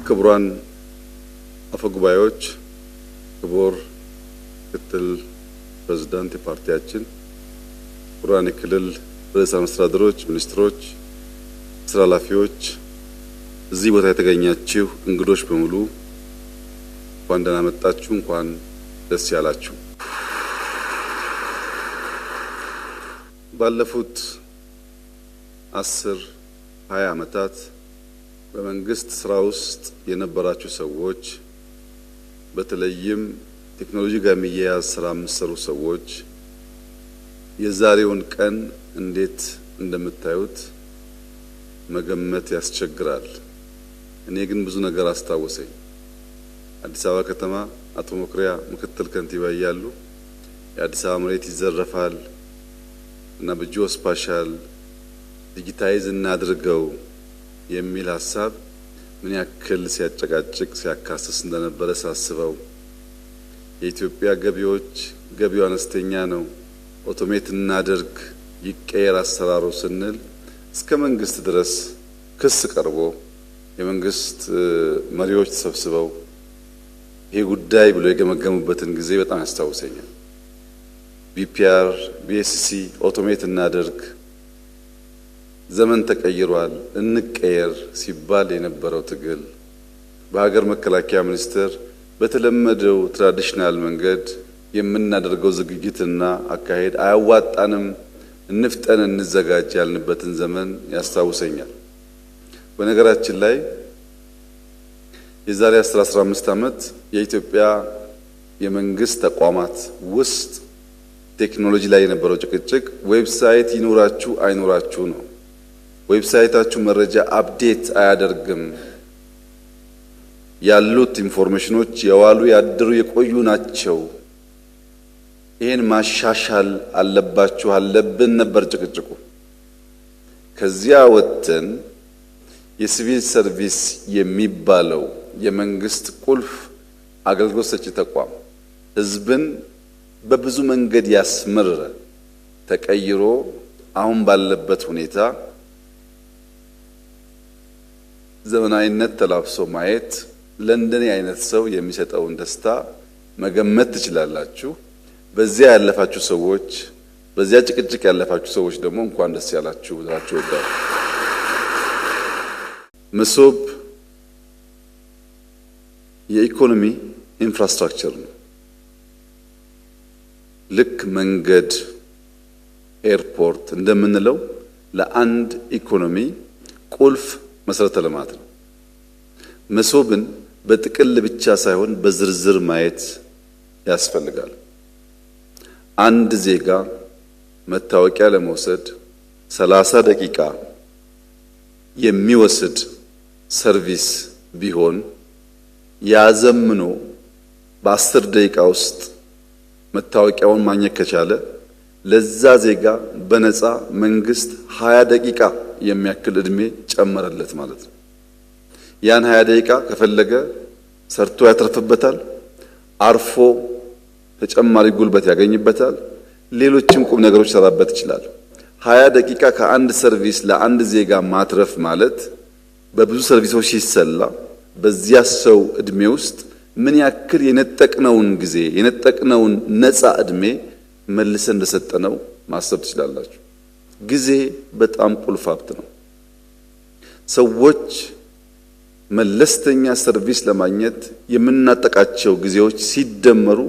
ክቡራን አፈጉባኤዎች፣ ክቡር ምክትል ፕሬዝዳንት የፓርቲያችን፣ ክቡራን የክልል ርዕሰ መስተዳድሮች፣ ሚኒስትሮች፣ ስራ ኃላፊዎች፣ እዚህ ቦታ የተገኛችሁ እንግዶች በሙሉ እንኳን ደህና መጣችሁ፣ እንኳን ደስ ያላችሁ። ባለፉት 10-20 ዓመታት በመንግስት ስራ ውስጥ የነበራችሁ ሰዎች በተለይም ቴክኖሎጂ ጋር የሚያያዝ ስራ የምትሰሩ ሰዎች የዛሬውን ቀን እንዴት እንደምታዩት መገመት ያስቸግራል። እኔ ግን ብዙ ነገር አስታወሰኝ። አዲስ አበባ ከተማ አቶ መኩሪያ ምክትል ከንቲባ እያሉ የአዲስ አበባ መሬት ይዘረፋል እና በጂኦ ስፓሻል ዲጂታይዝ እናድርገው የሚል ሀሳብ ምን ያክል ሲያጨቃጭቅ ሲያካስስ እንደነበረ ሳስበው፣ የኢትዮጵያ ገቢው አነስተኛ ነው፣ ኦቶሜት እናድርግ ይቀየር አሰራሩ ስንል እስከ መንግስት ድረስ ክስ ቀርቦ የመንግስት መሪዎች ተሰብስበው ይሄ ጉዳይ ብሎ የገመገሙበትን ጊዜ በጣም ያስታውሰኛል። ቢፒአር፣ ቢኤስሲ ኦቶሜት እናድርግ፣ ዘመን ተቀይሯል፣ እንቀየር ሲባል የነበረው ትግል በሀገር መከላከያ ሚኒስቴር በተለመደው ትራዲሽናል መንገድ የምናደርገው ዝግጅትና አካሄድ አያዋጣንም፣ እንፍጠን፣ እንዘጋጅ ያልንበትን ዘመን ያስታውሰኛል። በነገራችን ላይ የዛሬ 10-15 ዓመት የኢትዮጵያ የመንግስት ተቋማት ውስጥ ቴክኖሎጂ ላይ የነበረው ጭቅጭቅ ዌብሳይት ይኖራችሁ አይኖራችሁ ነው። ዌብሳይታችሁ መረጃ አፕዴት አያደርግም፣ ያሉት ኢንፎርሜሽኖች የዋሉ ያደሩ የቆዩ ናቸው፣ ይሄን ማሻሻል አለባችሁ አለብን ነበር ጭቅጭቁ። ከዚያ ወጥተን የሲቪል ሰርቪስ የሚባለው የመንግስት ቁልፍ አገልግሎት ሰጪ ተቋም ህዝብን በብዙ መንገድ ያስመረረ ተቀይሮ አሁን ባለበት ሁኔታ ዘመናዊነት ተላብሶ ማየት ለእንደኔ አይነት ሰው የሚሰጠውን ደስታ መገመት ትችላላችሁ። በዚያ ያለፋችሁ ሰዎች፣ በዚያ ጭቅጭቅ ያለፋችሁ ሰዎች ደግሞ እንኳን ደስ ያላችሁ ብላችሁ ወዳችሁ። መሶብ የኢኮኖሚ ኢንፍራስትራክቸር ነው። ልክ መንገድ፣ ኤርፖርት እንደምንለው ለአንድ ኢኮኖሚ ቁልፍ መሰረተ ልማት ነው። መሶብን በጥቅል ብቻ ሳይሆን በዝርዝር ማየት ያስፈልጋል። አንድ ዜጋ መታወቂያ ለመውሰድ 30 ደቂቃ የሚወስድ ሰርቪስ ቢሆን ያዘምኖ በ10 ደቂቃ ውስጥ መታወቂያውን ማግኘት ከቻለ ለዛ ዜጋ በነፃ መንግስት 20 ደቂቃ የሚያክል እድሜ ጨመረለት ማለት ነው። ያን 20 ደቂቃ ከፈለገ ሰርቶ ያተርፍበታል፣ አርፎ ተጨማሪ ጉልበት ያገኝበታል፣ ሌሎችም ቁም ነገሮች ሰራበት ይችላል። 20 ደቂቃ ከአንድ ሰርቪስ ለአንድ ዜጋ ማትረፍ ማለት በብዙ ሰርቪሶች ሲሰላ በዚያ ሰው እድሜ ውስጥ ምን ያክል የነጠቅነውን ጊዜ የነጠቅነውን ነፃ እድሜ መልሰን እንደሰጠነው ማሰብ ትችላላችሁ። ጊዜ በጣም ቁልፍ ሀብት ነው። ሰዎች መለስተኛ ሰርቪስ ለማግኘት የምናጠቃቸው ጊዜዎች ሲደመሩ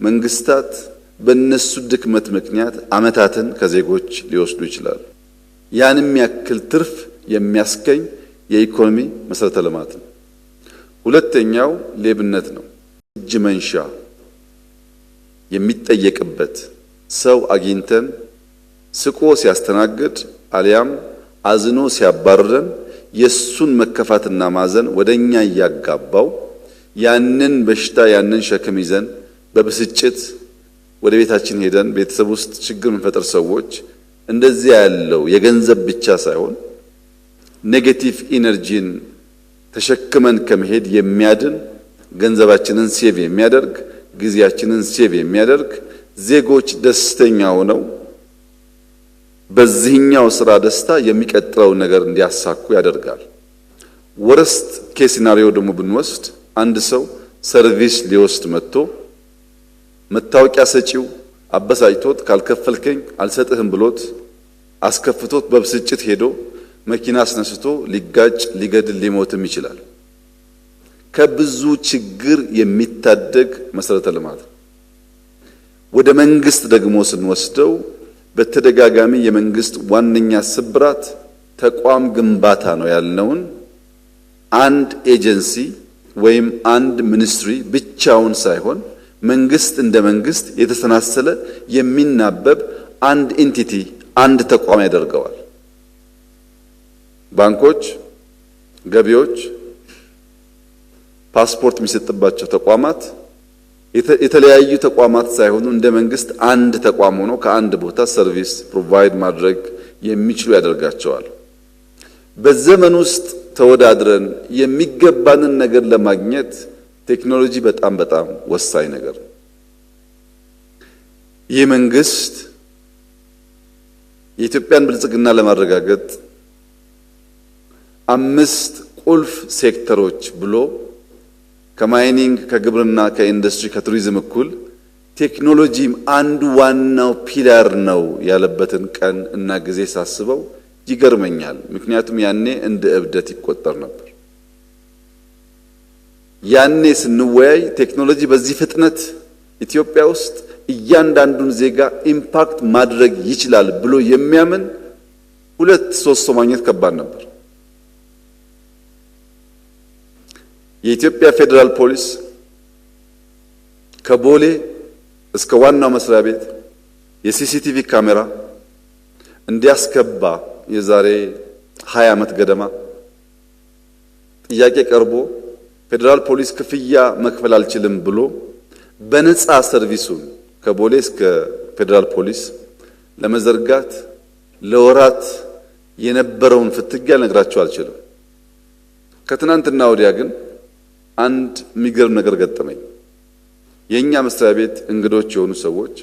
መንግስታት በእነሱ ድክመት ምክንያት አመታትን ከዜጎች ሊወስዱ ይችላሉ። ያንም ያክል ትርፍ የሚያስገኝ የኢኮኖሚ መሰረተ ልማት ነው። ሁለተኛው ሌብነት ነው። እጅ መንሻ የሚጠየቅበት ሰው አግኝተን ስቆ ሲያስተናግድ አሊያም አዝኖ ሲያባርረን የሱን መከፋትና ማዘን ወደኛ እያጋባው ያንን በሽታ ያንን ሸክም ይዘን በብስጭት ወደ ቤታችን ሄደን ቤተሰብ ውስጥ ችግር የምንፈጥር ሰዎች እንደዚህ ያለው የገንዘብ ብቻ ሳይሆን ኔጌቲቭ ኢነርጂን ተሸክመን ከመሄድ የሚያድን ገንዘባችንን ሴቭ የሚያደርግ ጊዜያችንን ሴቭ የሚያደርግ ዜጎች ደስተኛ ሆነው በዚህኛው ስራ ደስታ የሚቀጥለው ነገር እንዲያሳኩ ያደርጋል። ወረስት ኬስ ሲናሪዮ ደግሞ ብንወስድ አንድ ሰው ሰርቪስ ሊወስድ መጥቶ መታወቂያ ሰጪው አበሳጭቶት ካልከፈልከኝ አልሰጥህም ብሎት አስከፍቶት በብስጭት ሄዶ መኪና አስነስቶ ሊጋጭ ሊገድል ሊሞትም ይችላል። ከብዙ ችግር የሚታደግ መሰረተ ልማት። ወደ መንግስት ደግሞ ስንወስደው በተደጋጋሚ የመንግስት ዋነኛ ስብራት ተቋም ግንባታ ነው ያልነውን አንድ ኤጀንሲ ወይም አንድ ሚኒስትሪ ብቻውን ሳይሆን መንግስት እንደ መንግስት የተሰናሰለ የሚናበብ አንድ ኢንቲቲ አንድ ተቋም ያደርገዋል። ባንኮች፣ ገቢዎች፣ ፓስፖርት የሚሰጥባቸው ተቋማት የተለያዩ ተቋማት ሳይሆኑ እንደ መንግስት አንድ ተቋም ሆኖ ከአንድ ቦታ ሰርቪስ ፕሮቫይድ ማድረግ የሚችሉ ያደርጋቸዋል። በዘመን ውስጥ ተወዳድረን የሚገባንን ነገር ለማግኘት ቴክኖሎጂ በጣም ወሳኝ ነገር ነው። ይህ መንግስት የኢትዮጵያን ብልጽግና ለማረጋገጥ 5 ቁልፍ ሴክተሮች ብሎ ከማይኒንግ፣ ከግብርና፣ ከኢንዱስትሪ፣ ከቱሪዝም እኩል ቴክኖሎጂም አንዱ ዋናው ፒላር ነው ያለበትን ቀን እና ጊዜ ሳስበው ይገርመኛል። ምክንያቱም ያኔ እንደ እብደት ይቆጠር ነበር። ያኔ ስንወያይ ቴክኖሎጂ በዚህ ፍጥነት ኢትዮጵያ ውስጥ እያንዳንዱን ዜጋ ኢምፓክት ማድረግ ይችላል ብሎ የሚያምን 2-3 ሰው ማግኘት ከባድ ነበር። የኢትዮጵያ ፌዴራል ፖሊስ ከቦሌ እስከ ዋናው መስሪያ ቤት የሲሲቲቪ ካሜራ እንዲያስገባ የዛሬ 20 ዓመት ገደማ ጥያቄ ቀርቦ ፌዴራል ፖሊስ ክፍያ መክፈል አልችልም ብሎ በነፃ ሰርቪሱን ከቦሌ እስከ ፌዴራል ፖሊስ ለመዘርጋት ለወራት የነበረውን ፍትጊያ ልነግራችሁ አልችልም። ከትናንትና ወዲያ ግን አንድ የሚገርም ነገር ገጠመኝ። የኛ መስሪያ ቤት እንግዶች የሆኑ ሰዎች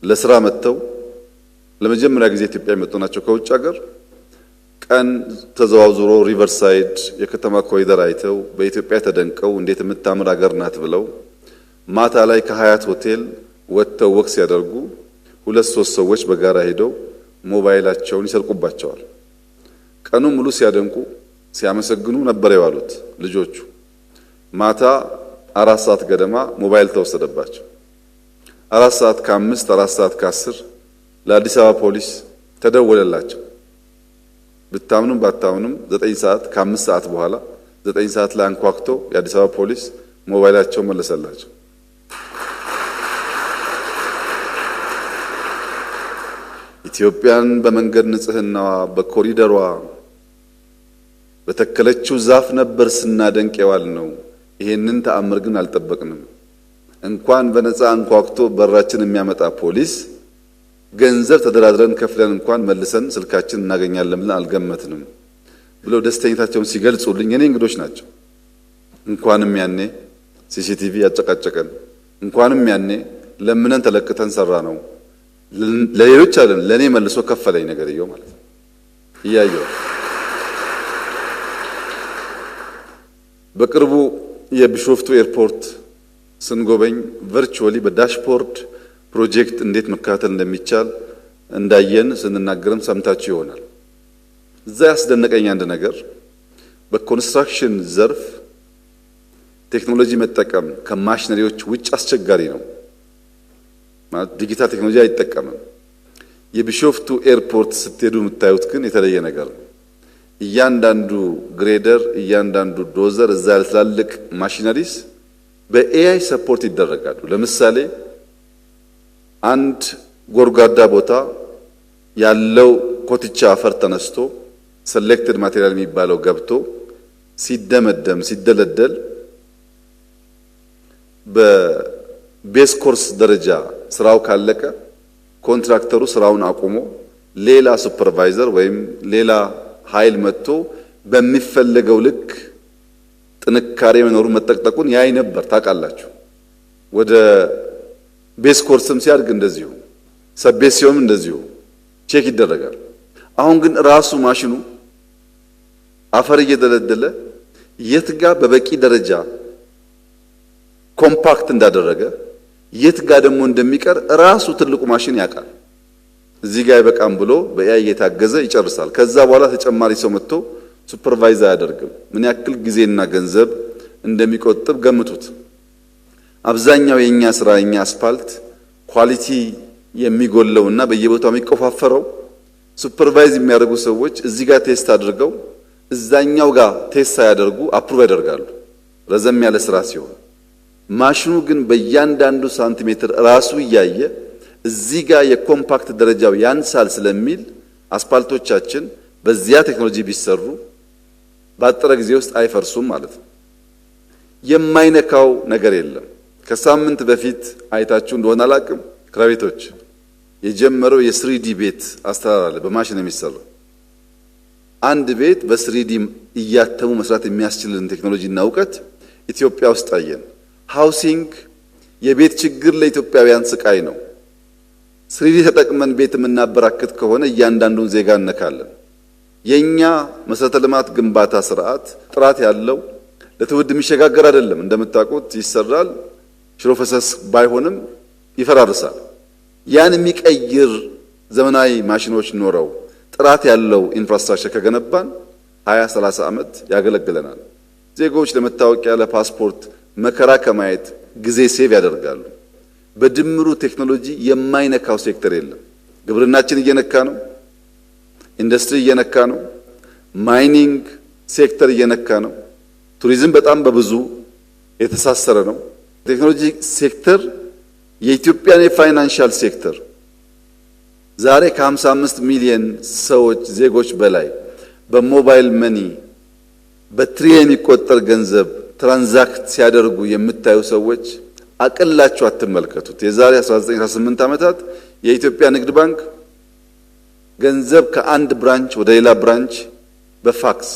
ለስራ መጥተው ለመጀመሪያ ጊዜ ኢትዮጵያ የመጡ ናቸው ከውጭ ሀገር። ቀን ተዘዋውሮ ሪቨርሳይድ የከተማ ኮሪደር አይተው በኢትዮጵያ ተደንቀው እንዴት የምታምር ሀገር ናት ብለው ማታ ላይ ከሀያት ሆቴል ወጥተው ወክ ሲያደርጉ 2-3 ሰዎች በጋራ ሄደው ሞባይላቸውን ይሰርቁባቸዋል። ቀኑ ሙሉ ሲያደንቁ ሲያመሰግኑ ነበር የዋሉት ልጆቹ። ማታ 4 ሰዓት ገደማ ሞባይል ተወሰደባቸው። 4 ሰዓት ከ5 4 ሰዓት ከ10 ለአዲስ አበባ ፖሊስ ተደወለላቸው። ብታምኑም ባታምኑም 9 ሰዓት ከ5 ሰዓት በኋላ 9 ሰዓት ላይ አንኳኩቶ የአዲስ አበባ ፖሊስ ሞባይላቸው መለሰላቸው። ኢትዮጵያን በመንገድ ንጽህናዋ በኮሪደሯ በተከለችው ዛፍ ነበር ስናደንቅ የዋልነው። ይሄንን ተአምር ግን አልጠበቅንም። እንኳን በነፃ አንኳኩቶ በራችን የሚያመጣ ፖሊስ ገንዘብ ተደራድረን ከፍለን እንኳን መልሰን ስልካችን እናገኛለን ብለን አልገመትንም ብለው ደስተኝነታቸውን ሲገልጹልኝ የኔ እንግዶች ናቸው። እንኳንም ያኔ ሲሲቲቪ ያጨቃጨቀን፣ እንኳንም ያኔ ለምነን ተለቅተን ሰራ ነው። ለሌሎች አይደለም ለኔ መልሶ ከፈለኝ ነገርየው ማለት ነው። እያየው በቅርቡ የቢሾፍቱ ኤርፖርት ስንጎበኝ ቨርቹዋሊ በዳሽቦርድ ፕሮጀክት እንዴት መከታተል እንደሚቻል እንዳየን ስንናገርም ሰምታችሁ ይሆናል። እዛ ያስደነቀኝ አንድ ነገር በኮንስትራክሽን ዘርፍ ቴክኖሎጂ መጠቀም ከማሽነሪዎች ውጭ አስቸጋሪ ነው። ማለት ዲጂታል ቴክኖሎጂ አይጠቀምም። የቢሾፍቱ ኤርፖርት ስትሄዱ የምታዩት ግን የተለየ ነገር ነው። እያንዳንዱ ግሬደር፣ እያንዳንዱ ዶዘር፣ እዛ ያልትላልቅ ማሽነሪስ በኤአይ ሰፖርት ይደረጋሉ። ለምሳሌ አንድ ጎርጓዳ ቦታ ያለው ኮትቻ አፈር ተነስቶ ሴሌክትድ ማቴሪያል የሚባለው ገብቶ ሲደመደም ሲደለደል በቤስ ኮርስ ደረጃ ስራው ካለቀ ኮንትራክተሩ ስራውን አቁሞ ሌላ ሱፐርቫይዘር ወይም ሌላ ኃይል መጥቶ በሚፈለገው ልክ ጥንካሬ መኖሩን መጠቅጠቁን ያይ ነበር። ታውቃላችሁ። ወደ ቤስ ኮርስም ሲያድግ እንደዚሁ ሰቤስ ሲሆን እንደዚሁ ቼክ ይደረጋል። አሁን ግን ራሱ ማሽኑ አፈር እየደለደለ የት ጋር በበቂ ደረጃ ኮምፓክት እንዳደረገ የት ጋር ደግሞ እንደሚቀር ራሱ ትልቁ ማሽን ያውቃል። እዚህ ጋር ይበቃም ብሎ በኤአይ እየታገዘ ይጨርሳል። ከዛ በኋላ ተጨማሪ ሰው መጥቶ ሱፐርቫይዝ አያደርግም። ምን ያክል ጊዜና ገንዘብ እንደሚቆጥብ ገምቱት። አብዛኛው የኛ ስራ የኛ አስፋልት ኳሊቲ የሚጎለውና በየቦታው የሚቆፋፈረው ሱፐርቫይዝ የሚያደርጉ ሰዎች እዚህ ጋር ቴስት አድርገው እዛኛው ጋር ቴስት ሳያደርጉ አፕሩቭ ያደርጋሉ፣ ረዘም ያለ ስራ ሲሆን። ማሽኑ ግን በእያንዳንዱ ሳንቲሜትር ራሱ እያየ እዚህ ጋር የኮምፓክት ደረጃው ያንሳል ስለሚል አስፓልቶቻችን በዚያ ቴክኖሎጂ ቢሰሩ ባጠረ ጊዜ ውስጥ አይፈርሱም ማለት ነው። የማይነካው ነገር የለም። ከሳምንት በፊት አይታችሁ እንደሆነ አላቅም፣ ክራቤቶች የጀመረው የስሪዲ ቤት አሰራር አለ፣ በማሽን የሚሰራው። አንድ ቤት በስሪዲ እያተሙ መስራት የሚያስችልን ቴክኖሎጂና እውቀት ኢትዮጵያ ውስጥ አየን። ሃውሲንግ የቤት ችግር ለኢትዮጵያውያን ስቃይ ነው። ስሪዲ ተጠቅመን ቤት የምናበራክት ከሆነ እያንዳንዱን ዜጋ እነካለን። የኛ መሰረተ ልማት ግንባታ ስርዓት ጥራት ያለው ለትውልድ የሚሸጋገር አይደለም። እንደምታውቁት ይሰራል፣ ሽሮ ፈሰስ ባይሆንም ይፈራርሳል። ያን የሚቀይር ዘመናዊ ማሽኖች ኖረው ጥራት ያለው ኢንፍራስትራክቸር ከገነባን 20-30 ዓመት ያገለግለናል። ዜጎች ለመታወቂያ ለፓስፖርት መከራ ከማየት ጊዜ ሴቭ ያደርጋሉ። በድምሩ ቴክኖሎጂ የማይነካው ሴክተር የለም። ግብርናችን እየነካ ነው፣ ኢንዱስትሪ እየነካ ነው፣ ማይኒንግ ሴክተር እየነካ ነው፣ ቱሪዝም በጣም በብዙ የተሳሰረ ነው። ቴክኖሎጂ ሴክተር የኢትዮጵያን የፋይናንሻል ሴክተር ዛሬ ከ55 ሚሊዮን ሰዎች ዜጎች በላይ በሞባይል መኒ በትሪሊየን የሚቆጠር ገንዘብ ትራንዛክት ሲያደርጉ የምታዩ ሰዎች አቅላችሁ አትመልከቱት። የዛሬ 19-18 ዓመታት የኢትዮጵያ ንግድ ባንክ ገንዘብ ከአንድ ብራንች ወደ ሌላ ብራንች በፋክስ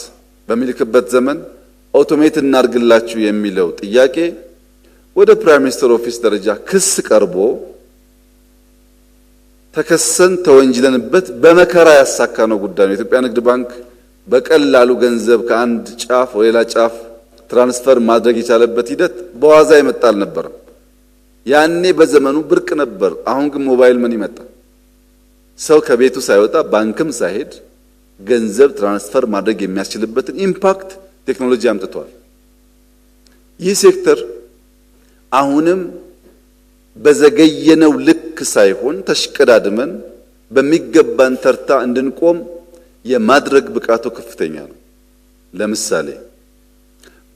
በሚልክበት ዘመን ኦቶሜት እናርግላችሁ የሚለው ጥያቄ ወደ ፕራይም ሚኒስተር ኦፊስ ደረጃ ክስ ቀርቦ ተከሰን ተወንጅለንበት በመከራ ያሳካነው ጉዳይ ነው። የኢትዮጵያ ንግድ ባንክ በቀላሉ ገንዘብ ከአንድ ጫፍ ወደ ሌላ ጫፍ ትራንስፈር ማድረግ የቻለበት ሂደት በዋዛ የመጣ አልነበረም። ያኔ በዘመኑ ብርቅ ነበር። አሁን ግን ሞባይል መኒ መጣ። ሰው ከቤቱ ሳይወጣ ባንክም ሳይሄድ ገንዘብ ትራንስፈር ማድረግ የሚያስችልበትን ኢምፓክት ቴክኖሎጂ አምጥቷል። ይህ ሴክተር አሁንም በዘገየነው ልክ ሳይሆን ተሽቀዳድመን በሚገባን ተርታ እንድንቆም የማድረግ ብቃቱ ከፍተኛ ነው። ለምሳሌ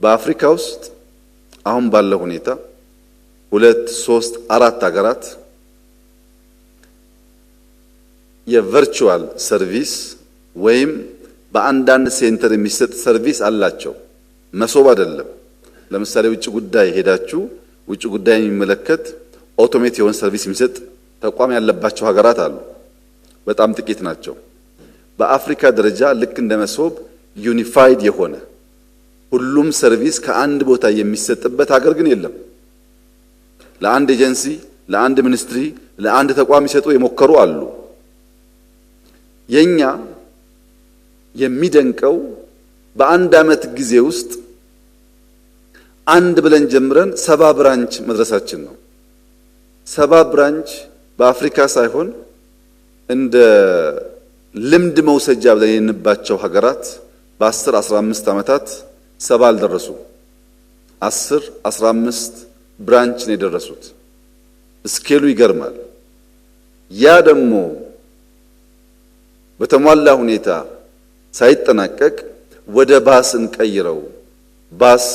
በአፍሪካ ውስጥ አሁን ባለው ሁኔታ 2፣ 3፣ 4 ሀገራት የቨርቹዋል ሰርቪስ ወይም በአንዳንድ ሴንተር የሚሰጥ ሰርቪስ አላቸው። መሶብ አይደለም። ለምሳሌ ውጭ ጉዳይ ሄዳችሁ ውጭ ጉዳይ የሚመለከት ኦቶሜት የሆነ ሰርቪስ የሚሰጥ ተቋም ያለባቸው ሀገራት አሉ። በጣም ጥቂት ናቸው። በአፍሪካ ደረጃ ልክ እንደ መሶብ ዩኒፋይድ የሆነ ሁሉም ሰርቪስ ከአንድ ቦታ የሚሰጥበት ሀገር ግን የለም። ለአንድ ኤጀንሲ፣ ለአንድ ሚኒስትሪ፣ ለአንድ ተቋም ይሰጡ የሞከሩ አሉ። የኛ የሚደንቀው በአንድ ዓመት ጊዜ ውስጥ አንድ ብለን ጀምረን 70 ብራንች መድረሳችን ነው። 70 ብራንች በአፍሪካ ሳይሆን እንደ ልምድ መውሰጃ ብለን የንባቸው ሀገራት በ10-15 ዓመታት 70 አልደረሱም። 10-15 ብራንች ነው የደረሱት። ስኬሉ ይገርማል። ያ ደግሞ በተሟላ ሁኔታ ሳይጠናቀቅ ወደ ባስ እንቀይረው፣ ባስ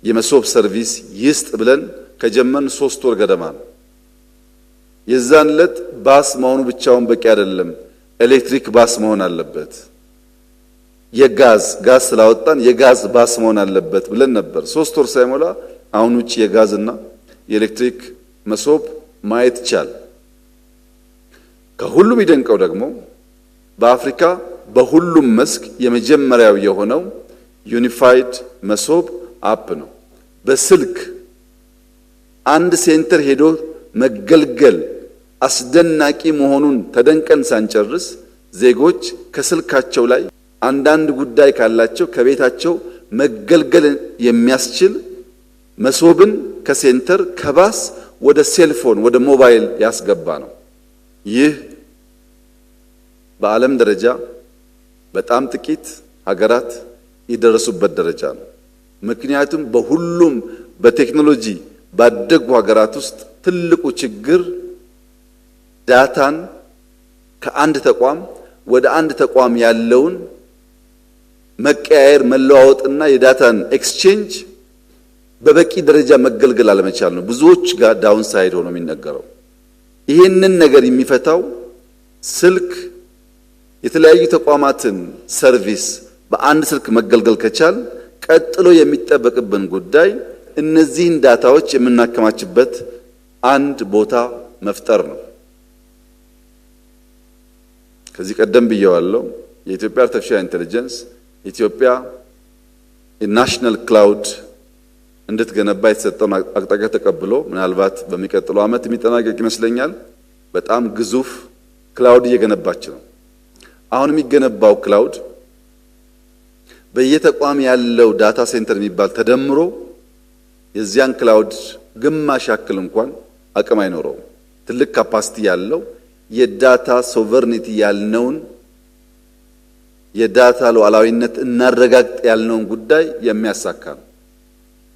የመሶብ ሰርቪስ ይስጥ ብለን ከጀመን 3 ወር ገደማ ነው። የዛን ዕለት ባስ መሆኑ ብቻውን በቂ አይደለም፣ ኤሌክትሪክ ባስ መሆን አለበት። የጋዝ ስላወጣን የጋዝ ባስ መሆን አለበት ብለን ነበር። 3 ወር ሳይሞላ አሁን ውጪ የጋዝና የኤሌክትሪክ መሶብ ማየት ይቻል። ከሁሉም ይደንቀው ደግሞ በአፍሪካ በሁሉም መስክ የመጀመሪያው የሆነው ዩኒፋይድ መሶብ አፕ ነው። በስልክ አንድ ሴንተር ሄዶ መገልገል አስደናቂ መሆኑን ተደንቀን ሳንጨርስ ዜጎች ከስልካቸው ላይ አንዳንድ ጉዳይ ካላቸው ከቤታቸው መገልገል የሚያስችል መሶብን ከሴንተር ከባስ ወደ ሴልፎን ወደ ሞባይል ያስገባ ነው። ይህ በዓለም ደረጃ በጣም ጥቂት ሀገራት የደረሱበት ደረጃ ነው። ምክንያቱም በሁሉም በቴክኖሎጂ ባደጉ ሀገራት ውስጥ ትልቁ ችግር ዳታን ከአንድ ተቋም ወደ አንድ ተቋም ያለውን መቀያየር መለዋወጥና የዳታን ኤክስቼንጅ በበቂ ደረጃ መገልገል አለመቻል ነው። ብዙዎች ጋር ዳውን ሳይድ ሆኖ የሚነገረው ይህንን ነገር የሚፈታው ስልክ የተለያዩ ተቋማትን ሰርቪስ በአንድ ስልክ መገልገል ከቻል ቀጥሎ የሚጠበቅብን ጉዳይ እነዚህን ዳታዎች የምናከማችበት አንድ ቦታ መፍጠር ነው። ከዚህ ቀደም ብየዋለሁ። የኢትዮጵያ አርቲፊሻል ኢንተለጀንስ ኢትዮጵያ የናሽናል ክላውድ እንድትገነባ የተሰጠውን አቅጣጫ ተቀብሎ ምናልባት በሚቀጥለው ዓመት የሚጠናቀቅ ይመስለኛል። በጣም ግዙፍ ክላውድ እየገነባች ነው። አሁን የሚገነባው ክላውድ በየተቋም ያለው ዳታ ሴንተር የሚባል ተደምሮ የዚያን ክላውድ ግማሽ ያክል እንኳን አቅም አይኖረውም። ትልቅ ካፓሲቲ ያለው የዳታ ሶቨርኒቲ ያልነውን የዳታ ሉዓላዊነት እናረጋግጥ ያልነውን ጉዳይ የሚያሳካ ነው።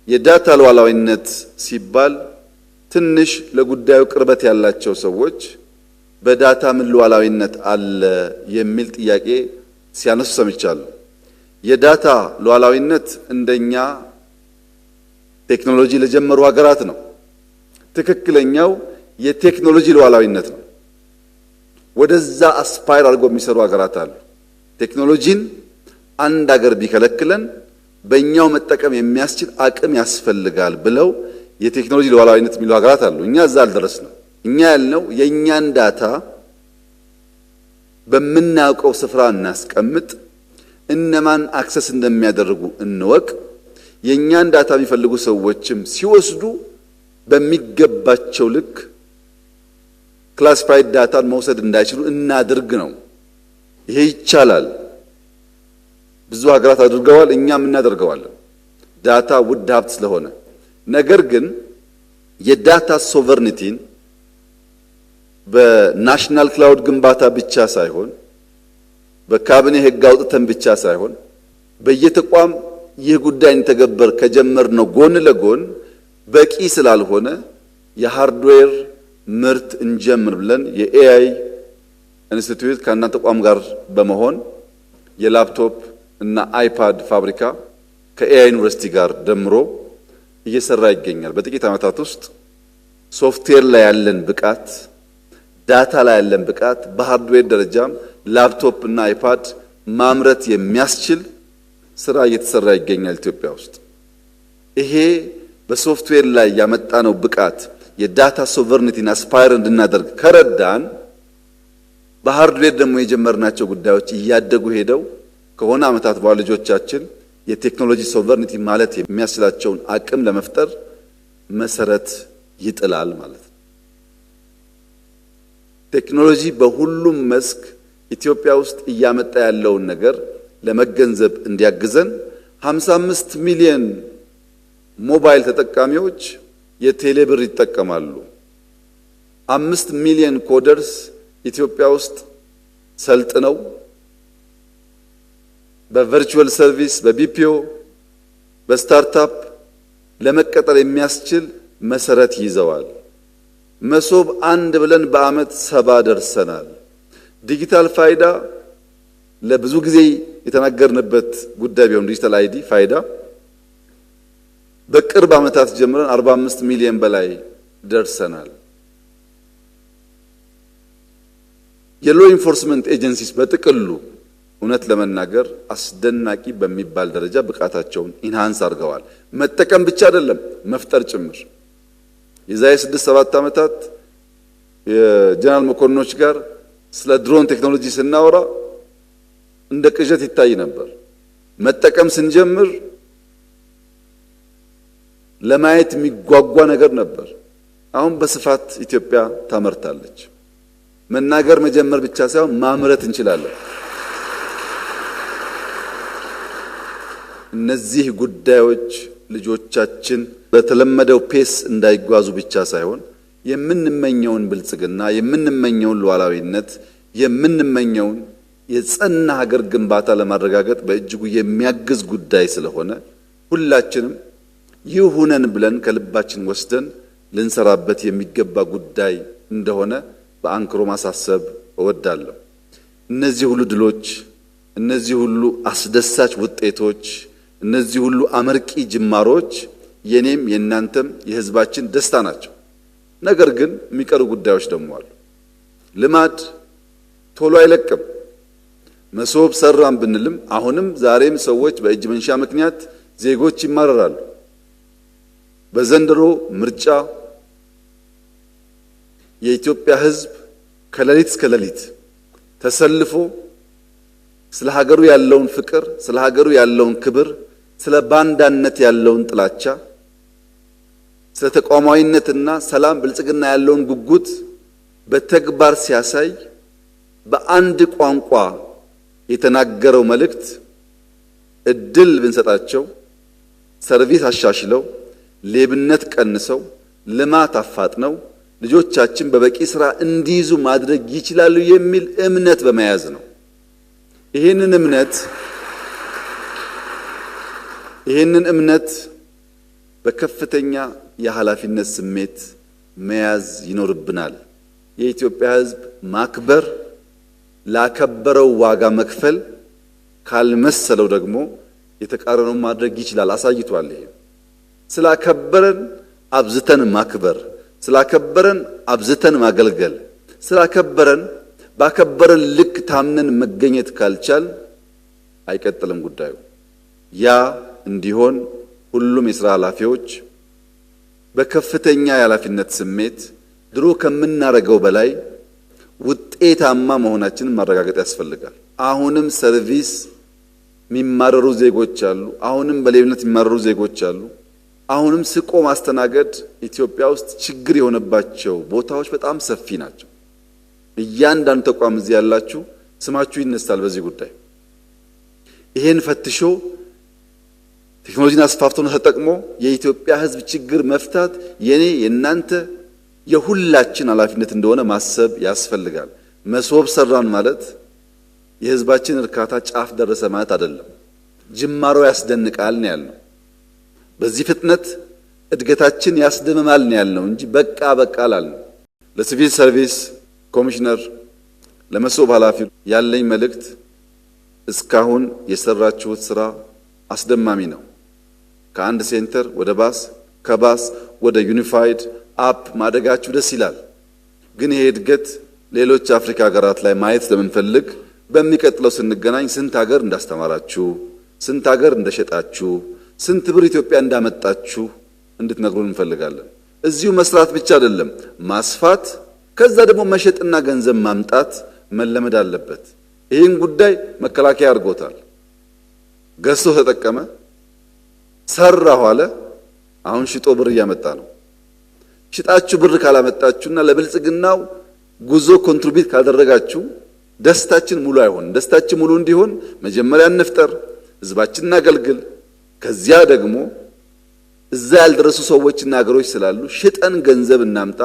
የዳታ ሉዓላዊነት ሲባል ትንሽ ለጉዳዩ ቅርበት ያላቸው ሰዎች በዳታ ምን ሉዓላዊነት አለ የሚል ጥያቄ ሲያነሱ ሰምቻለሁ። የዳታ ሉዓላዊነት እንደኛ ቴክኖሎጂ ለጀመሩ ሀገራት ነው። ትክክለኛው የቴክኖሎጂ ሉዓላዊነት ነው። ወደዛ አስፓይር አድርጎ የሚሰሩ ሀገራት አሉ። ቴክኖሎጂን አንድ ሀገር ቢከለክለን በእኛው መጠቀም የሚያስችል አቅም ያስፈልጋል ብለው የቴክኖሎጂ ሉዓላዊነት የሚሉ ሀገራት አሉ። እኛ እዛ አልደረስንም። እኛ ያልነው የእኛን ዳታ በምናውቀው ስፍራ እናስቀምጥ፣ እነማን አክሰስ እንደሚያደርጉ እንወቅ፣ የእኛን ዳታ የሚፈልጉ ሰዎችም ሲወስዱ በሚገባቸው ልክ ክላሲፋይድ ዳታን መውሰድ እንዳይችሉ እናድርግ ነው። ይሄ ይቻላል። ብዙ ሀገራት አድርገዋል፣ እኛም እናደርገዋለን። ዳታ ውድ ሀብት ስለሆነ ነገር ግን የዳታ ሶቨርኒቲን በናሽናል ክላውድ ግንባታ ብቻ ሳይሆን በካቢኔ ሕግ አውጥተን ብቻ ሳይሆን በየተቋም ይህ ጉዳይ እንተገበር ከጀመርነው ጎን ለጎን በቂ ስላልሆነ የሃርድዌር ምርት እንጀምር ብለን የኤአይ ኢንስቲትዩት ከእናንተ ተቋም ጋር በመሆን የላፕቶፕ እና አይፓድ ፋብሪካ ከኤአይ ዩኒቨርሲቲ ጋር ደምሮ እየሰራ ይገኛል። በጥቂት ዓመታት ውስጥ ሶፍትዌር ላይ ያለን ብቃት፣ ዳታ ላይ ያለን ብቃት በሃርድዌር ደረጃም ላፕቶፕ እና አይፓድ ማምረት የሚያስችል ስራ እየተሰራ ይገኛል ኢትዮጵያ ውስጥ። ይሄ በሶፍትዌር ላይ ያመጣነው ብቃት የዳታ ሶቨርኒቲን አስፓየር እንድናደርግ ከረዳን በሃርድዌር ደግሞ የጀመርናቸው ጉዳዮች እያደጉ ሄደው ከሆነ ዓመታት በኋላ ልጆቻችን የቴክኖሎጂ ሶቨርኒቲ ማለት የሚያስችላቸውን አቅም ለመፍጠር መሰረት ይጥላል ማለት ነው። ቴክኖሎጂ በሁሉም መስክ ኢትዮጵያ ውስጥ እያመጣ ያለውን ነገር ለመገንዘብ እንዲያግዘን 55 ሚሊዮን ሞባይል ተጠቃሚዎች የቴሌብር ይጠቀማሉ። 5 ሚሊዮን ኮደርስ ኢትዮጵያ ውስጥ ሰልጥነው በቨርቹዋል ሰርቪስ፣ በቢፒኦ፣ በስታርታፕ ለመቀጠር የሚያስችል መሰረት ይዘዋል። መሶብ አንድ ብለን በአመት 70 ደርሰናል። ዲጂታል ፋይዳ ለብዙ ጊዜ የተናገርንበት ጉዳይ ቢሆን ዲጂታል አይዲ ፋይዳ በቅርብ ዓመታት ጀምረን 45 ሚሊዮን በላይ ደርሰናል። የሎ ኢንፎርስመንት ኤጀንሲስ በጥቅሉ እውነት ለመናገር አስደናቂ በሚባል ደረጃ ብቃታቸውን ኢንሃንስ አድርገዋል። መጠቀም ብቻ አይደለም መፍጠር ጭምር። የዛሬ 6-7 ዓመታት የጀነራል መኮንኖች ጋር ስለ ድሮን ቴክኖሎጂ ስናወራ እንደ ቅዠት ይታይ ነበር። መጠቀም ስንጀምር ለማየት የሚጓጓ ነገር ነበር። አሁን በስፋት ኢትዮጵያ ታመርታለች። መናገር መጀመር ብቻ ሳይሆን ማምረት እንችላለን። እነዚህ ጉዳዮች ልጆቻችን በተለመደው ፔስ እንዳይጓዙ ብቻ ሳይሆን የምንመኘውን ብልጽግና፣ የምንመኘውን ሉዓላዊነት፣ የምንመኘውን የጸና ሀገር ግንባታ ለማረጋገጥ በእጅጉ የሚያግዝ ጉዳይ ስለሆነ ሁላችንም ይሁነን ብለን ከልባችን ወስደን ልንሰራበት የሚገባ ጉዳይ እንደሆነ በአንክሮ ማሳሰብ እወዳለሁ። እነዚህ ሁሉ ድሎች፣ እነዚህ ሁሉ አስደሳች ውጤቶች፣ እነዚህ ሁሉ አመርቂ ጅማሮች የኔም የእናንተም የሕዝባችን ደስታ ናቸው። ነገር ግን የሚቀሩ ጉዳዮች ደግሞ አሉ። ልማድ ቶሎ አይለቅም። መሶብ ሰራን ብንልም አሁንም ዛሬም ሰዎች በእጅ መንሻ ምክንያት ዜጎች ይማረራሉ። በዘንድሮ ምርጫ የኢትዮጵያ ሕዝብ ከሌሊት እስከ ሌሊት ተሰልፎ ስለ ሀገሩ ያለውን ፍቅር፣ ስለ ሀገሩ ያለውን ክብር፣ ስለ ባንዳነት ያለውን ጥላቻ፣ ስለ ተቋማዊነትና ሰላም ብልጽግና ያለውን ጉጉት በተግባር ሲያሳይ በአንድ ቋንቋ የተናገረው መልእክት እድል ብንሰጣቸው ሰርቪስ አሻሽለው ሌብነት ቀንሰው ልማት አፋጥነው ልጆቻችን በበቂ ስራ እንዲይዙ ማድረግ ይችላሉ የሚል እምነት በመያዝ ነው። ይህንን እምነት በከፍተኛ የኃላፊነት ስሜት መያዝ ይኖርብናል። የኢትዮጵያ ሕዝብ ማክበር፣ ላከበረው ዋጋ መክፈል ካልመሰለው ደግሞ የተቃረነውን ማድረግ ይችላል፣ አሳይቷል። ይሄ ስላከበረን አብዝተን ማክበር፣ ስላከበረን አብዝተን ማገልገል፣ ስላከበረን ባከበረን ልክ ታምነን መገኘት ካልቻል አይቀጥልም ጉዳዩ። ያ እንዲሆን ሁሉም የሥራ ኃላፊዎች በከፍተኛ የኃላፊነት ስሜት ድሮ ከምናረገው በላይ ውጤታማ መሆናችንን ማረጋገጥ ያስፈልጋል። አሁንም ሰርቪስ የሚማረሩ ዜጎች አሉ። አሁንም በሌብነት የሚማረሩ ዜጎች አሉ። አሁንም ስቆ ማስተናገድ ኢትዮጵያ ውስጥ ችግር የሆነባቸው ቦታዎች በጣም ሰፊ ናቸው። እያንዳንዱ ተቋም እዚህ ያላችሁ ስማችሁ ይነሳል በዚህ ጉዳይ። ይሄን ፈትሾ ቴክኖሎጂን አስፋፍቶና ተጠቅሞ የኢትዮጵያ ሕዝብ ችግር መፍታት የኔ የናንተ የሁላችን ኃላፊነት እንደሆነ ማሰብ ያስፈልጋል። መሶብ ሰራን ማለት የሕዝባችን እርካታ ጫፍ ደረሰ ማለት አይደለም። ጅማሮ ያስደንቃል ነው ያልነው። በዚህ ፍጥነት እድገታችን ያስደምማል ነው ያልነው እንጂ በቃ አላልንም። ለሲቪል ሰርቪስ ኮሚሽነር ለመሶብ ኃላፊ ያለኝ መልእክት እስካሁን የሰራችሁት ስራ አስደማሚ ነው። ከአንድ ሴንተር ወደ ባስ፣ ከባስ ወደ ዩኒፋይድ አፕ ማደጋችሁ ደስ ይላል። ግን ይሄ እድገት ሌሎች አፍሪካ ሀገራት ላይ ማየት ስለምንፈልግ በሚቀጥለው ስንገናኝ ስንት ሀገር እንዳስተማራችሁ፣ ስንት ሀገር እንደሸጣችሁ፣ ስንት ብር ኢትዮጵያ እንዳመጣችሁ እንድትነግሩን እንፈልጋለን። እዚሁ መስራት ብቻ አይደለም፣ ማስፋት፣ ከዛ ደግሞ መሸጥና ገንዘብ ማምጣት መለመድ አለበት። ይህን ጉዳይ መከላከያ አድርጎታል። ገዝቶ ተጠቀመ፣ ሰራሁ አለ። አሁን ሽጦ ብር እያመጣ ነው። ሽጣችሁ ብር ካላመጣችሁና ለብልጽግናው ጉዞ ኮንትሪቢዩት ካደረጋችሁ ደስታችን ሙሉ አይሆንም። ደስታችን ሙሉ እንዲሆን መጀመሪያ እንፍጠር፣ ህዝባችንን አገልግል። ከዚያ ደግሞ እዛ ያልደረሱ ሰዎችና ሀገሮች ስላሉ ሽጠን ገንዘብ እናምጣ።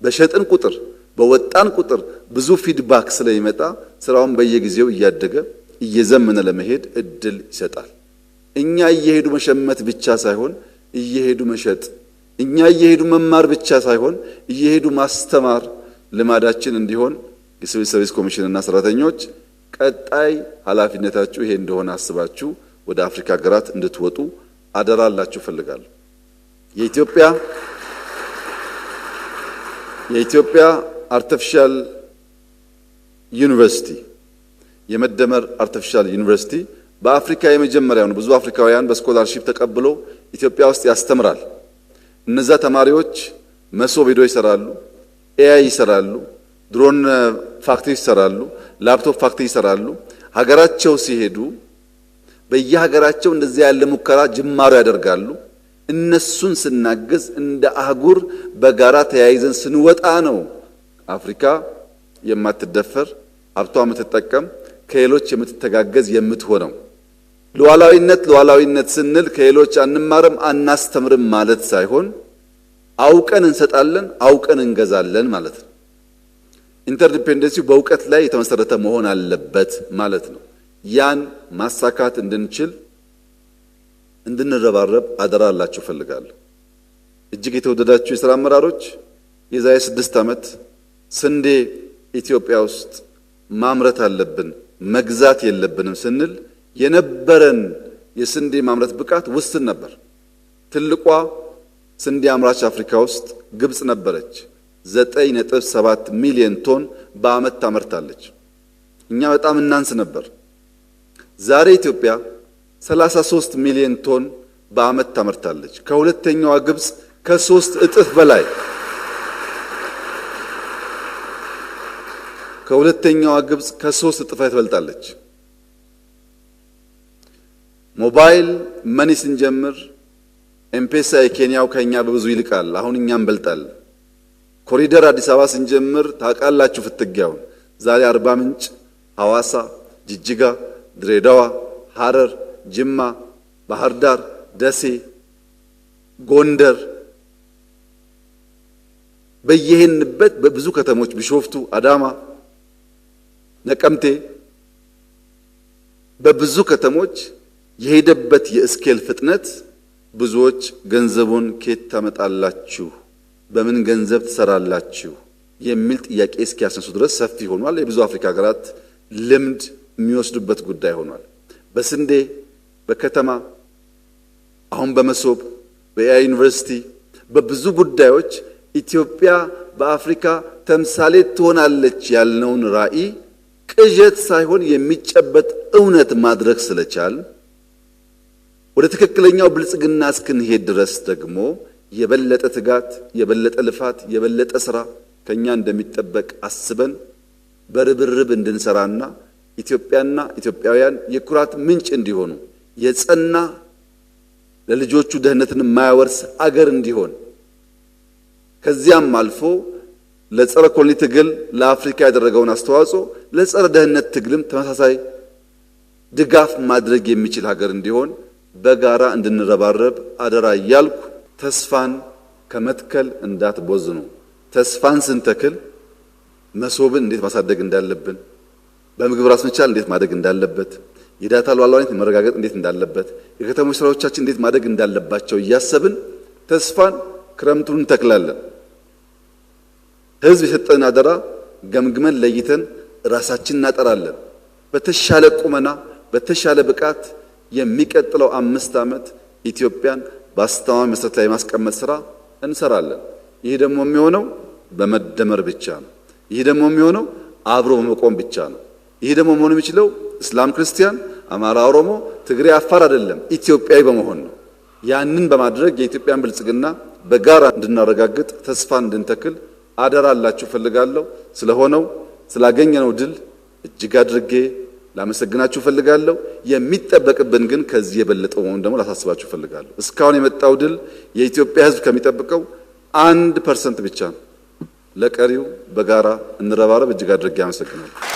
በሸጥን ቁጥር በወጣን ቁጥር ብዙ ፊድባክ ስለሚመጣ ስራውን በየጊዜው እያደገ እየዘመነ ለመሄድ እድል ይሰጣል። እኛ እየሄዱ መሸመት ብቻ ሳይሆን እየሄዱ መሸጥ፣ እኛ እየሄዱ መማር ብቻ ሳይሆን እየሄዱ ማስተማር ልማዳችን እንዲሆን የሲቪል ሰርቪስ ኮሚሽንና ሰራተኞች ቀጣይ ኃላፊነታችሁ ይሄ እንደሆነ አስባችሁ ወደ አፍሪካ ሀገራት እንድትወጡ አደራላችሁ ፈልጋለሁ። የኢትዮጵያ አርቲፊሻል ዩኒቨርሲቲ የመደመር አርቲፊሻል ዩኒቨርሲቲ በአፍሪካ የመጀመሪያው ነው። ብዙ አፍሪካውያን በስኮላርሺፕ ተቀብሎ ኢትዮጵያ ውስጥ ያስተምራል። እነዛ ተማሪዎች መሶብ ሄዶ ይሰራሉ፣ ኤአይ ይሰራሉ፣ ድሮን ፋክተሪ ይሰራሉ፣ ላፕቶፕ ፋክተሪ ይሰራሉ። ሀገራቸው ሲሄዱ በየሀገራቸው እንደዚህ ያለ ሙከራ ጅማሮ ያደርጋሉ። እነሱን ስናገዝ እንደ አህጉር በጋራ ተያይዘን ስንወጣ ነው አፍሪካ የማትደፈር ሀብቷ የምትጠቀም ከሌሎች የምትተጋገዝ የምትሆነው። ሉዓላዊነት ስንል ከሌሎች አንማርም አናስተምርም ማለት ሳይሆን አውቀን እንሰጣለን፣ አውቀን እንገዛለን ማለት ነው። ኢንተርዲፔንደንሲው በእውቀት ላይ የተመሰረተ መሆን አለበት ማለት ነው። ያን ማሳካት እንድንችል እንድንረባረብ አደራላችሁ ፈልጋለሁ። እጅግ የተወደዳችሁ የሥራ አመራሮች የዛሬ 6 ዓመት ስንዴ ኢትዮጵያ ውስጥ ማምረት አለብን መግዛት የለብንም ስንል የነበረን የስንዴ ማምረት ብቃት ውስን ነበር። ትልቋ ስንዴ አምራች አፍሪካ ውስጥ ግብጽ ነበረች። 9.7 ሚሊዮን ቶን በአመት ታመርታለች። እኛ በጣም እናንስ ነበር። ዛሬ ኢትዮጵያ 33 ሚሊዮን ቶን በአመት ታመርታለች። ከሁለተኛዋ ግብጽ ከ3 እጥፍ በላይ ከሁለተኛዋ ግብጽ ከ3 እጥፍ ትበልጣለች። ሞባይል መኒ ስንጀምር ኤምፔሳ የኬንያው ከኛ በብዙ ይልቃል። አሁን እኛም እንበልጣለን። ኮሪደር አዲስ አበባ ስንጀምር ታውቃላችሁ ፍትጊያውን። ዛሬ አርባ ምንጭ፣ ሐዋሳ፣ ጅጅጋ፣ ድሬዳዋ፣ ሐረር፣ ጅማ፣ ባህር ዳር፣ ደሴ፣ ጎንደር በየሄንበት በብዙ ከተሞች ቢሾፍቱ፣ አዳማ፣ ነቀምቴ በብዙ ከተሞች የሄደበት የስኬል ፍጥነት ብዙዎች ገንዘቡን ከየት ታመጣላችሁ፣ በምን ገንዘብ ትሰራላችሁ የሚል ጥያቄ እስኪያስነሱ ድረስ ሰፊ ሆኗል። የብዙ አፍሪካ ሀገራት ልምድ የሚወስዱበት ጉዳይ ሆኗል። በስንዴ በከተማ አሁን በመሶብ በኤአይ ዩኒቨርሲቲ በብዙ ጉዳዮች ኢትዮጵያ በአፍሪካ ተምሳሌት ትሆናለች ያልነውን ራዕይ ቅዠት ሳይሆን የሚጨበጥ እውነት ማድረግ ስለቻል ወደ ትክክለኛው ብልጽግና እስክንሄድ ድረስ ደግሞ የበለጠ ትጋት፣ የበለጠ ልፋት፣ የበለጠ ስራ ከኛ እንደሚጠበቅ አስበን በርብርብ እንድንሰራና ኢትዮጵያና ኢትዮጵያውያን የኩራት ምንጭ እንዲሆኑ የጸና ለልጆቹ ደህንነትን የማያወርስ አገር እንዲሆን ከዚያም አልፎ ለጸረ ኮሎኒ ትግል ለአፍሪካ ያደረገውን አስተዋጽኦ ለጸረ ደህንነት ትግልም ተመሳሳይ ድጋፍ ማድረግ የሚችል ሀገር እንዲሆን በጋራ እንድንረባረብ አደራ እያልኩ ተስፋን ከመትከል እንዳትቦዝኑ። ተስፋን ስንተክል መሶብን እንዴት ማሳደግ እንዳለብን፣ በምግብ ራስ መቻል እንዴት ማደግ እንዳለበት፣ የዳታ ሉዓላዊነት መረጋገጥ እንዴት እንዳለበት፣ የከተሞች ስራዎቻችን እንዴት ማደግ እንዳለባቸው እያሰብን ተስፋን ክረምቱን እንተክላለን። ህዝብ የሰጠን አደራ ገምግመን ለይተን ራሳችን እናጠራለን። በተሻለ ቁመና በተሻለ ብቃት የሚቀጥለው 5 ዓመት ኢትዮጵያን በአስተማማኝ መሰረት ላይ ማስቀመጥ ስራ እንሰራለን። ይህ ደግሞ የሚሆነው በመደመር ብቻ ነው። ይህ ደግሞ የሚሆነው አብሮ በመቆም ብቻ ነው። ይህ ደግሞ መሆን የሚችለው እስላም፣ ክርስቲያን፣ አማራ፣ ኦሮሞ፣ ትግሬ፣ አፋር አይደለም፣ ኢትዮጵያዊ በመሆን ነው። ያንን በማድረግ የኢትዮጵያን ብልጽግና በጋራ እንድናረጋግጥ ተስፋ እንድንተክል አደራ አላችሁ ፈልጋለሁ። ስለሆነው ስላገኘነው ድል እጅግ አድርጌ ላመሰግናችሁ ፈልጋለሁ። የሚጠበቅብን ግን ከዚህ የበለጠው መሆን ደግሞ ላሳስባችሁ ፈልጋለሁ። እስካሁን የመጣው ድል የኢትዮጵያ ሕዝብ ከሚጠብቀው 1% ብቻ ነው። ለቀሪው በጋራ እንረባረብ። እጅግ አድርጌ አመሰግናለሁ።